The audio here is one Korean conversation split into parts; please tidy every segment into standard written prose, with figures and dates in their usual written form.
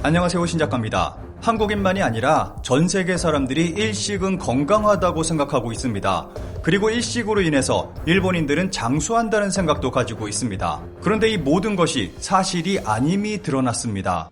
안녕하세요, 신작가입니다. 한국인만이 아니라 전 세계 사람들이 일식은 건강하다고 생각하고 있습니다. 그리고 일식으로 인해서 일본인들은 장수한다는 생각도 가지고 있습니다. 그런데 이 모든 것이 사실이 아님이 드러났습니다.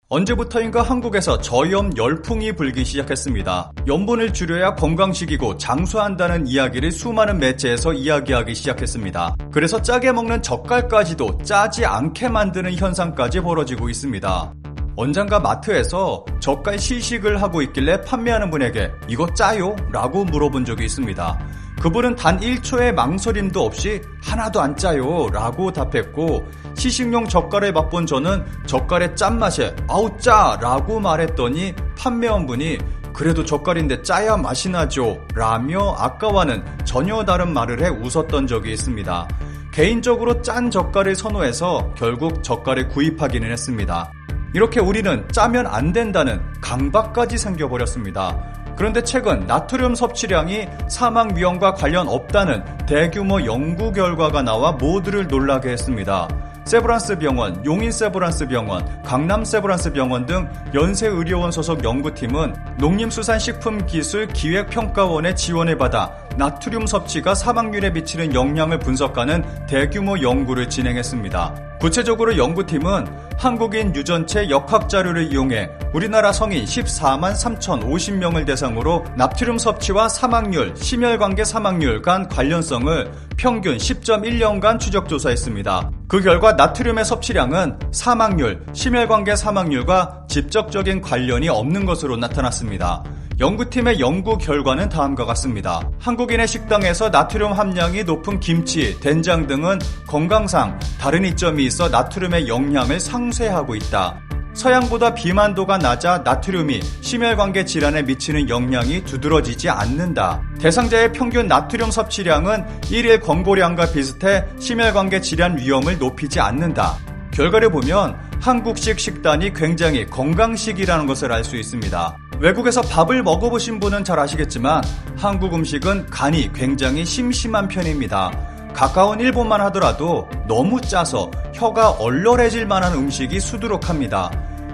언제부터인가 한국에서 저염 열풍이 불기 시작했습니다. 염분을 줄여야 건강식이고 장수한다는 이야기를 수많은 매체에서 이야기하기 시작했습니다. 그래서 짜게 먹는 젓갈까지도 짜지 않게 만드는 현상까지 벌어지고 있습니다. 언젠가 마트에서 젓갈 시식을 하고 있길래 판매하는 분에게 이거 짜요? 라고 물어본 적이 있습니다. 그분은 단 1초의 망설임도 없이 하나도 안 짜요 라고 답했고, 시식용 젓갈을 맛본 저는 젓갈의 짠맛에 아우 짜 라고 말했더니 판매원분이 그래도 젓갈인데 짜야 맛이 나죠 라며 아까와는 전혀 다른 말을 해 웃었던 적이 있습니다. 개인적으로 짠 젓갈을 선호해서 결국 젓갈을 구입하기는 했습니다. 이렇게 우리는 짜면 안 된다는 강박까지 생겨버렸습니다. 그런데 최근 나트륨 섭취량이 사망 위험과 관련 없다는 대규모 연구 결과가 나와 모두를 놀라게 했습니다. 세브란스 병원, 용인 세브란스 병원, 강남 세브란스 병원 등 연세의료원 소속 연구팀은 농림수산식품기술기획평가원의 지원을 받아 나트륨 섭취가 사망률에 미치는 영향을 분석하는 대규모 연구를 진행했습니다. 구체적으로 연구팀은 한국인 유전체 역학자료를 이용해 우리나라 성인 14만 3,050명을 대상으로 나트륨 섭취와 사망률, 심혈관계 사망률 간 관련성을 평균 10.1년간 추적조사했습니다. 그 결과 나트륨의 섭취량은 사망률, 심혈관계 사망률과 직접적인 관련이 없는 것으로 나타났습니다. 연구팀의 연구 결과는 다음과 같습니다. 한국인의 식당에서 나트륨 함량이 높은 김치, 된장 등은 건강상 다른 이점이 있어 나트륨의 영향을 상쇄하고 있다. 서양보다 비만도가 낮아 나트륨이 심혈관계 질환에 미치는 영향이 두드러지지 않는다. 대상자의 평균 나트륨 섭취량은 1일 권고량과 비슷해 심혈관계 질환 위험을 높이지 않는다. 결과를 보면 한국식 식단이 굉장히 건강식이라는 것을 알 수 있습니다. 외국에서 밥을 먹어보신 분은 잘 아시겠지만 한국 음식은 간이 굉장히 심심한 편입니다. 가까운 일본만 하더라도 너무 짜서 혀가 얼얼해질 만한 음식이 수두룩합니다.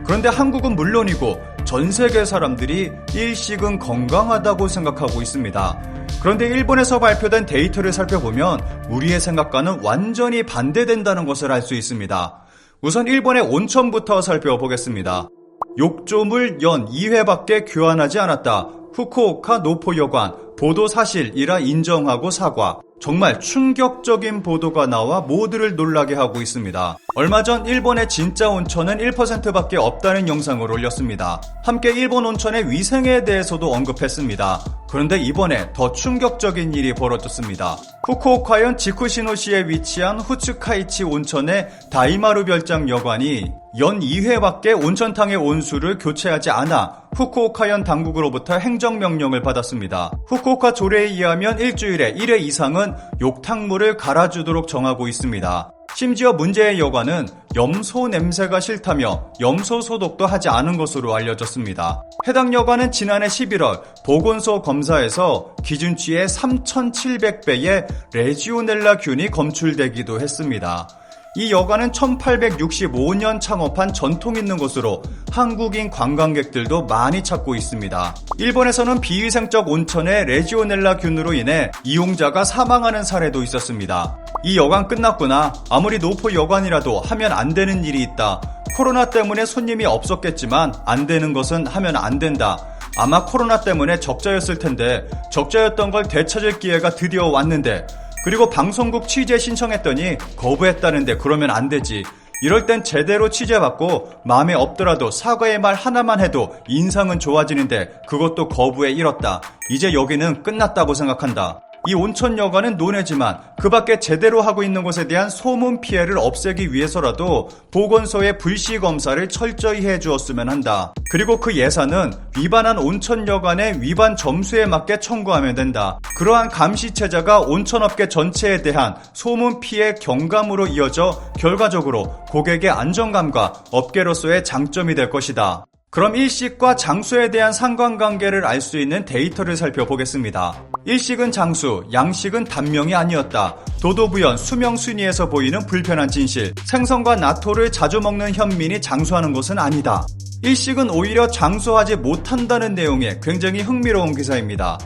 그런데 한국은 물론이고 전 세계 사람들이 일식은 건강하다고 생각하고 있습니다. 그런데 일본에서 발표된 데이터를 살펴보면 우리의 생각과는 완전히 반대된다는 것을 알 수 있습니다. 우선 일본의 온천부터 살펴보겠습니다. 욕조물 연 2회밖에 교환하지 않았다. 후쿠오카 노포여관 보도 사실이라 인정하고 사과. 정말 충격적인 보도가 나와 모두를 놀라게 하고 있습니다. 얼마 전 일본의 진짜 온천은 1%밖에 없다는 영상을 올렸습니다. 함께 일본 온천의 위생에 대해서도 언급했습니다. 그런데 이번에 더 충격적인 일이 벌어졌습니다. 후쿠오카현 지쿠시노시에 위치한 후츠카이치 온천의 다이마루 별장 여관이 연 2회밖에 온천탕의 온수를 교체하지 않아 후쿠오카현 당국으로부터 행정명령을 받았습니다. 후쿠오카 조례에 의하면 일주일에 1회 이상은 욕탕물을 갈아주도록 정하고 있습니다. 심지어 문제의 여관은 염소 냄새가 싫다며 염소 소독도 하지 않은 것으로 알려졌습니다. 해당 여관은 지난해 11월 보건소 검사에서 기준치의 3,700배의 레지오넬라균이 검출되기도 했습니다. 이 여관은 1865년 창업한 전통 있는 곳으로 한국인 관광객들도 많이 찾고 있습니다. 일본에서는 비위생적 온천의 레지오넬라균으로 인해 이용자가 사망하는 사례도 있었습니다. 이 여관 끝났구나. 아무리 노포 여관이라도 하면 안 되는 일이 있다. 코로나 때문에 손님이 없었겠지만 안 되는 것은 하면 안 된다. 아마 코로나 때문에 적자였을 텐데 적자였던 걸 되찾을 기회가 드디어 왔는데, 그리고 방송국 취재 신청했더니 거부했다는데 그러면 안 되지. 이럴 땐 제대로 취재받고 마음에 없더라도 사과의 말 하나만 해도 인상은 좋아지는데 그것도 거부해 잃었다. 이제 여기는 끝났다고 생각한다. 이 온천 여관은 논외지만 그 밖에 제대로 하고 있는 곳에 대한 소문 피해를 없애기 위해서라도 보건소의 불시 검사를 철저히 해주었으면 한다. 그리고 그 예산은 위반한 온천 여관의 위반 점수에 맞게 청구하면 된다. 그러한 감시 체제가 온천업계 전체에 대한 소문 피해 경감으로 이어져 결과적으로 고객의 안정감과 업계로서의 장점이 될 것이다. 그럼 일식과 장수에 대한 상관관계를 알 수 있는 데이터를 살펴보겠습니다. 일식은 장수, 양식은 단명이 아니었다. 도도부연, 수명순위에서 보이는 불편한 진실. 생선과 나토를 자주 먹는 현민이 장수하는 것은 아니다. 일식은 오히려 장수하지 못한다는 내용의 굉장히 흥미로운 기사입니다.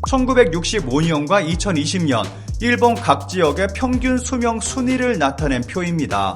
1965년과 2020년 일본 각 지역의 평균 수명 순위를 나타낸 표입니다.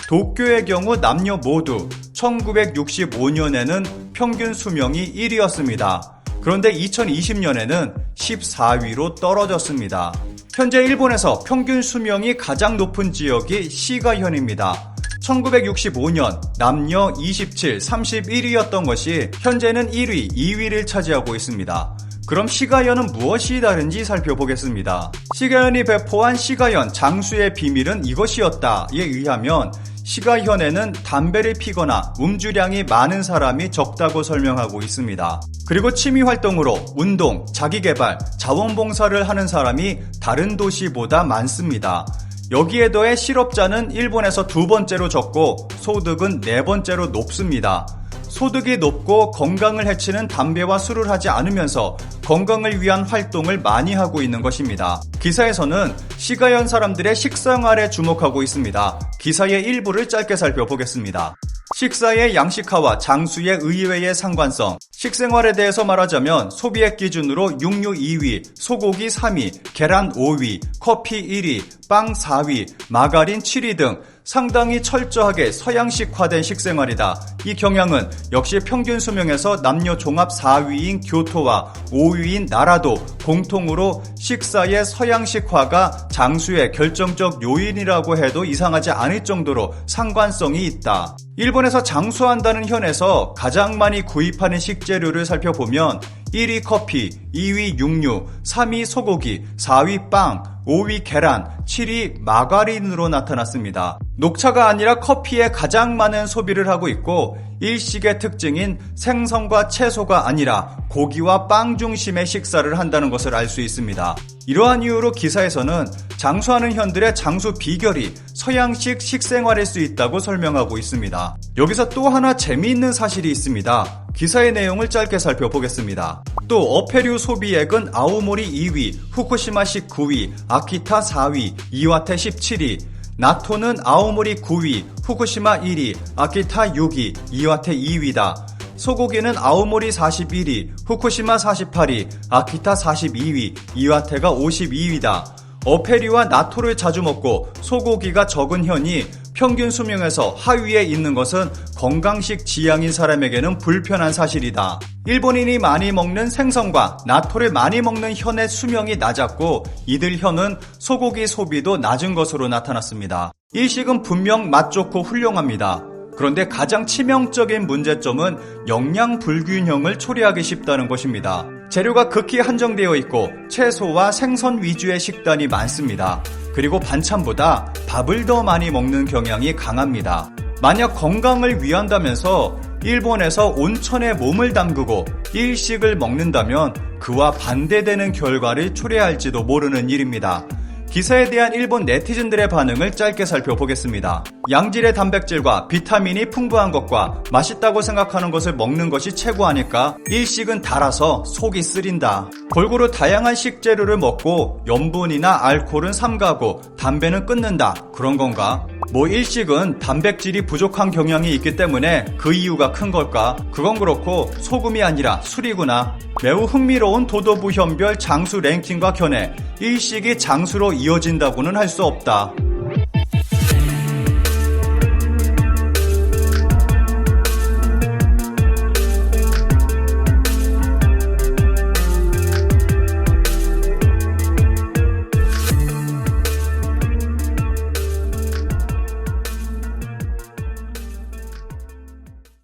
도쿄의 경우 남녀 모두 1965년에는 평균 수명이 1위였습니다. 그런데 2020년에는 14위로 떨어졌습니다. 현재 일본에서 평균 수명이 가장 높은 지역이 시가현입니다. 1965년 남녀 27, 31위였던 것이 현재는 1위, 2위를 차지하고 있습니다. 그럼 시가현은 무엇이 다른지 살펴보겠습니다. 시가현이 배포한 시가현 장수의 비밀은 이것이었다에 의하면 시가현에는 담배를 피거나 음주량이 많은 사람이 적다고 설명하고 있습니다. 그리고 취미활동으로 운동, 자기개발, 자원봉사를 하는 사람이 다른 도시보다 많습니다. 여기에 더해 실업자는 일본에서 두 번째로 적고 소득은 네 번째로 높습니다. 소득이 높고 건강을 해치는 담배와 술을 하지 않으면서 건강을 위한 활동을 많이 하고 있는 것입니다. 기사에서는 시가현 사람들의 식생활에 주목하고 있습니다. 기사의 일부를 짧게 살펴보겠습니다. 식사의 양식화와 장수의 의외의 상관성. 식생활에 대해서 말하자면 소비액 기준으로 육류 2위, 소고기 3위, 계란 5위, 커피 1위, 빵 4위, 마가린 7위 등 상당히 철저하게 서양식화된 식생활이다. 이 경향은 역시 평균 수명에서 남녀 종합 4위인 교토와 5위인 나라도 공통으로 식사의 서양식화가 장수의 결정적 요인이라고 해도 이상하지 않을 정도로 상관성이 있다. 일본에서 장수한다는 현에서 가장 많이 구입하는 식재료를 살펴보면 1위 커피, 2위 육류, 3위 소고기, 4위 빵, 5위 계란, 7위 마가린으로 나타났습니다. 녹차가 아니라 커피에 가장 많은 소비를 하고 있고 일식의 특징인 생선과 채소가 아니라 고기와 빵 중심의 식사를 한다는 것을 알 수 있습니다. 이러한 이유로 기사에서는 장수하는 현들의 장수 비결이 서양식 식생활일 수 있다고 설명하고 있습니다. 여기서 또 하나 재미있는 사실이 있습니다. 기사의 내용을 짧게 살펴보겠습니다. 또 어패류 소비액은 아오모리 2위, 후쿠시마시 9위, 아키타 4위, 이와테 17위, 나토는 아오모리 9위, 후쿠시마 1위, 아키타 6위, 이와테 2위다. 소고기는 아오모리 41위, 후쿠시마 48위, 아키타 42위, 이와테가 52위다. 어패류와 나토를 자주 먹고 소고기가 적은 현이 평균 수명에서 하위에 있는 것은 건강식 지향인 사람에게는 불편한 사실이다. 일본인이 많이 먹는 생선과 나토를 많이 먹는 현의 수명이 낮았고 이들 현은 소고기 소비도 낮은 것으로 나타났습니다. 일식은 분명 맛 좋고 훌륭합니다. 그런데 가장 치명적인 문제점은 영양 불균형을 초래하기 쉽다는 것입니다. 재료가 극히 한정되어 있고 채소와 생선 위주의 식단이 많습니다. 그리고 반찬보다 밥을 더 많이 먹는 경향이 강합니다. 만약 건강을 위한다면서 일본에서 온천에 몸을 담그고 일식을 먹는다면 그와 반대되는 결과를 초래할지도 모르는 일입니다. 기사에 대한 일본 네티즌들의 반응을 짧게 살펴보겠습니다. 양질의 단백질과 비타민이 풍부한 것과 맛있다고 생각하는 것을 먹는 것이 최고 아닐까? 일식은 달아서 속이 쓰린다. 골고루 다양한 식재료를 먹고 염분이나 알코올은 삼가고 담배는 끊는다. 그런 건가? 일식은 단백질이 부족한 경향이 있기 때문에 그 이유가 큰 걸까? 그건 그렇고 소금이 아니라 술이구나. 매우 흥미로운 도도부현별 장수 랭킹과 견해 일식이 장수로 이어진다고는 할 수 없다.